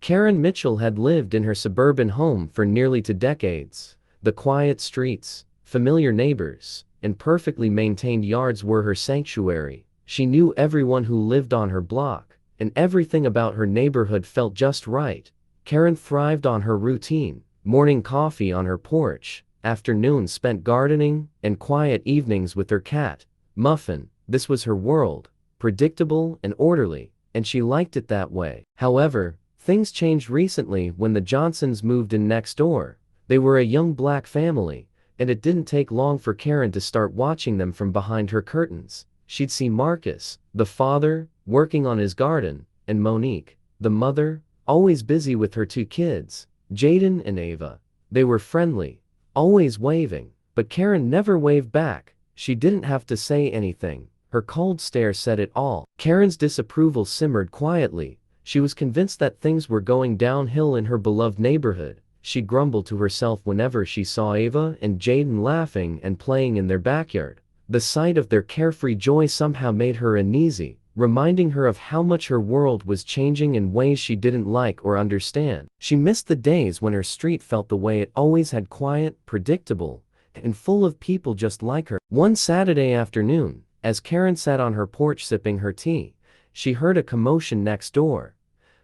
Karen Mitchell had lived in her suburban home for nearly 2 decades. The quiet streets, familiar neighbors, and perfectly maintained yards were her sanctuary. She knew everyone who lived on her block, and everything about her neighborhood felt just right. Karen thrived on her routine: morning coffee on her porch, afternoons spent gardening, and quiet evenings with her cat, Muffin. This was her world, predictable and orderly, and she liked it that way. However, things changed recently when the Johnsons moved in next door. They were a young black family, and it didn't take long for Karen to start watching them from behind her curtains. She'd see Marcus, the father, working on his garden, and Monique, the mother, always busy with her 2 kids, Jaden and Ava. They were friendly, always waving, but Karen never waved back. She didn't have to say anything. Her cold stare said it all. Karen's disapproval simmered quietly. She was convinced that things were going downhill in her beloved neighborhood. She grumbled to herself whenever she saw Ava and Jaden laughing and playing in their backyard. The sight of their carefree joy somehow made her uneasy, reminding her of how much her world was changing in ways she didn't like or understand. She missed the days when her street felt the way it always had: quiet, predictable, and full of people just like her. One Saturday afternoon, as Karen sat on her porch sipping her tea, she heard a commotion next door.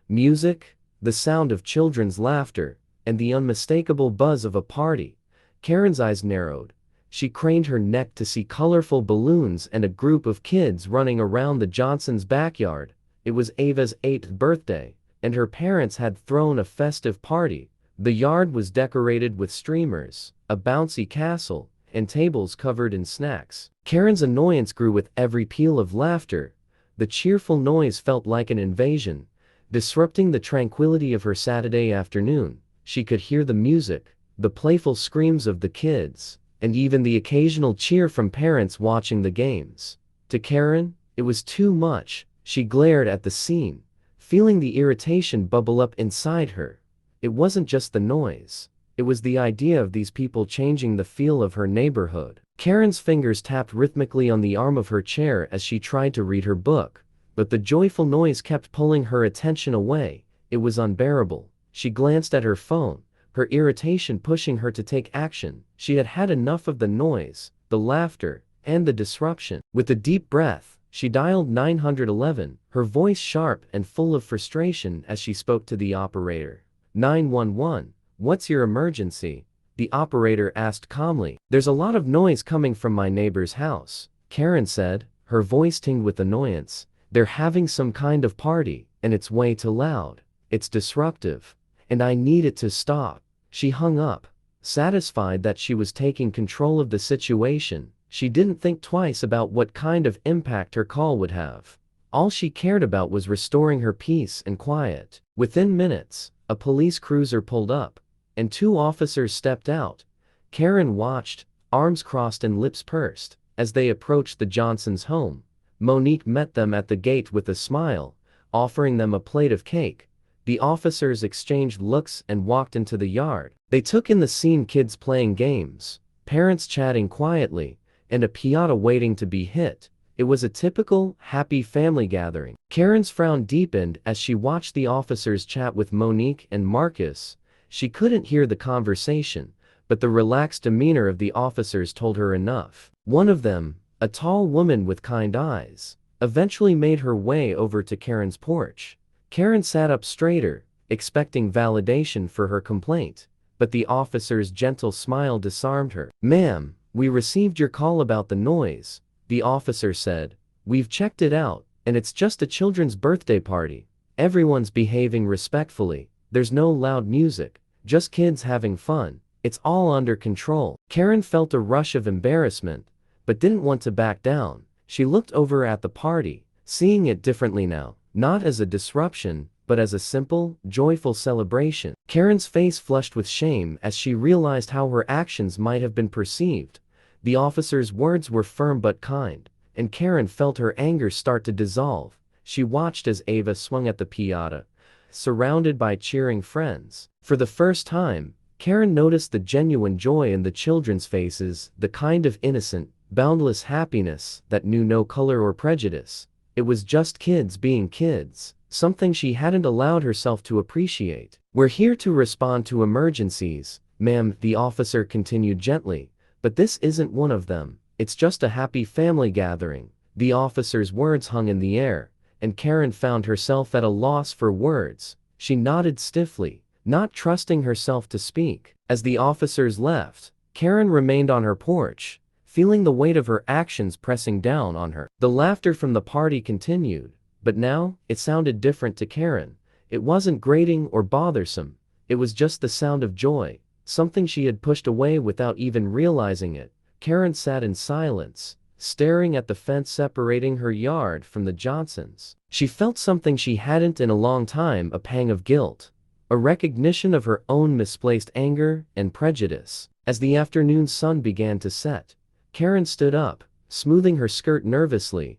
Music, the sound of children's laughter, and the unmistakable buzz of a party. Karen's eyes narrowed. She craned her neck to see colorful balloons and a group of kids running around the Johnsons' backyard. It was Ava's 8th birthday, and her parents had thrown a festive party. The yard was decorated with streamers, a bouncy castle, and tables covered in snacks. Karen's annoyance grew with every peal of laughter. The cheerful noise felt like an invasion, disrupting the tranquility of her Saturday afternoon. She could hear the music, the playful screams of the kids, and even the occasional cheer from parents watching the games. To Karen, it was too much. She glared at the scene, feeling the irritation bubble up inside her. It wasn't just the noise. It was the idea of these people changing the feel of her neighborhood. Karen's fingers tapped rhythmically on the arm of her chair as she tried to read her book, but the joyful noise kept pulling her attention away. It was unbearable. She glanced at her phone, her irritation pushing her to take action. She had had enough of the noise, the laughter, and the disruption. With a deep breath, she dialed 911, her voice sharp and full of frustration as she spoke to the operator. 911, what's your emergency? The operator asked calmly. There's a lot of noise coming from my neighbor's house, Karen said, her voice tinged with annoyance. They're having some kind of party, and it's way too loud. It's disruptive, and I need it to stop. She hung up, satisfied that she was taking control of the situation. She didn't think twice about what kind of impact her call would have. All she cared about was restoring her peace and quiet. Within minutes, a police cruiser pulled up, and 2 officers stepped out. Karen watched, arms crossed and lips pursed, as they approached the Johnsons' home. Monique met them at the gate with a smile, offering them a plate of cake. The officers exchanged looks and walked into the yard. They took in the scene: kids playing games, parents chatting quietly, and a piñata waiting to be hit. It was a typical, happy family gathering. Karen's frown deepened as she watched the officers chat with Monique and Marcus. She couldn't hear the conversation, but the relaxed demeanor of the officers told her enough. One of them, a tall woman with kind eyes, eventually made her way over to Karen's porch. Karen sat up straighter, expecting validation for her complaint, but the officer's gentle smile disarmed her. Ma'am, we received your call about the noise, the officer said. We've checked it out, and it's just a children's birthday party. Everyone's behaving respectfully. There's no loud music, just kids having fun. It's all under control. Karen felt a rush of embarrassment, but didn't want to back down. She looked over at the party, seeing it differently now. Not as a disruption, but as a simple, joyful celebration. Karen's face flushed with shame as she realized how her actions might have been perceived. The officer's words were firm but kind, and Karen felt her anger start to dissolve. She watched as Ava swung at the piñata, surrounded by cheering friends. For the first time, Karen noticed the genuine joy in the children's faces, the kind of innocent, boundless happiness that knew no color or prejudice. It was just kids being kids. something she hadn't allowed herself to appreciate. "We're here to respond to emergencies, ma'am," the officer continued gently, "but this isn't one of them. It's just a happy family gathering." The officer's words hung in the air, and Karen found herself at a loss for words. She nodded stiffly, not trusting herself to speak. As the officers left, Karen remained on her porch, feeling the weight of her actions pressing down on her. The laughter from the party continued, but now, it sounded different to Karen. It wasn't grating or bothersome. It was just the sound of joy, something she had pushed away without even realizing it. Karen sat in silence, staring at the fence separating her yard from the Johnsons'. She felt something she hadn't in a long time, a pang of guilt, a recognition of her own misplaced anger and prejudice. As the afternoon sun began to set, Karen stood up, smoothing her skirt nervously.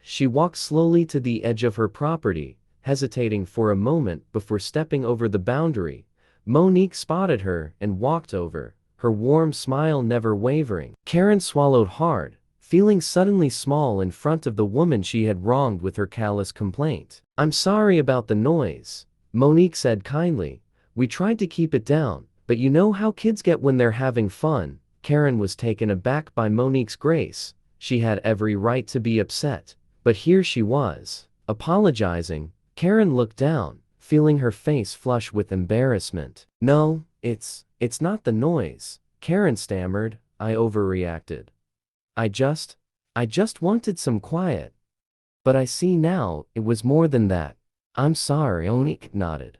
She walked slowly to the edge of her property, hesitating for a moment before stepping over the boundary. Monique spotted her and walked over, her warm smile never wavering. Karen swallowed hard, feeling suddenly small in front of the woman she had wronged with her callous complaint. "I'm sorry about the noise," Monique said kindly. "We tried to keep it down, but you know how kids get when they're having fun." Karen was taken aback by Monique's grace. She had every right to be upset, but here she was, apologizing. Karen looked down, feeling her face flush with embarrassment. "No, it's not the noise," Karen stammered. "I overreacted. I just wanted some quiet. But I see now, it was more than that." "I'm sorry," Monique nodded,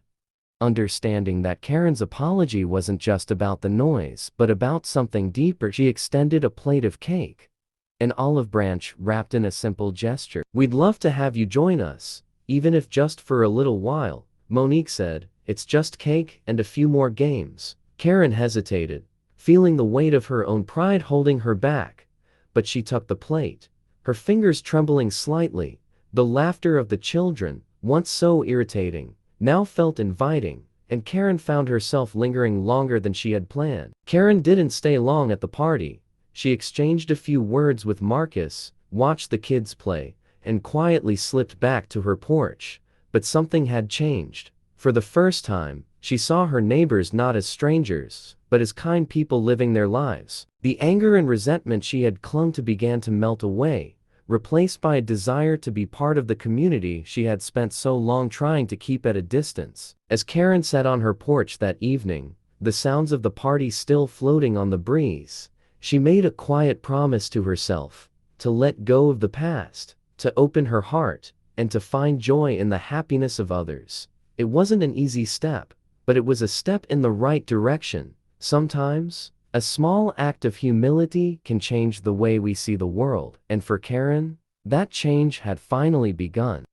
understanding that Karen's apology wasn't just about the noise, but about something deeper. She extended a plate of cake, an olive branch wrapped in a simple gesture. "We'd love to have you join us, even if just for a little while," Monique said. "It's just cake and a few more games." Karen hesitated, feeling the weight of her own pride holding her back, but she took the plate, her fingers trembling slightly. The laughter of the children, once so irritating, now felt inviting, and Karen found herself lingering longer than she had planned. Karen didn't stay long at the party. She exchanged a few words with Marcus, watched the kids play, and quietly slipped back to her porch. But something had changed. For the first time, she saw her neighbors not as strangers, but as kind people living their lives. The anger and resentment she had clung to began to melt away, replaced by a desire to be part of the community she had spent so long trying to keep at a distance. As Karen sat on her porch that evening, the sounds of the party still floating on the breeze, she made a quiet promise to herself, to let go of the past, to open her heart, and to find joy in the happiness of others. It wasn't an easy step, but it was a step in the right direction. Sometimes, a small act of humility can change the way we see the world, and for Karen, that change had finally begun.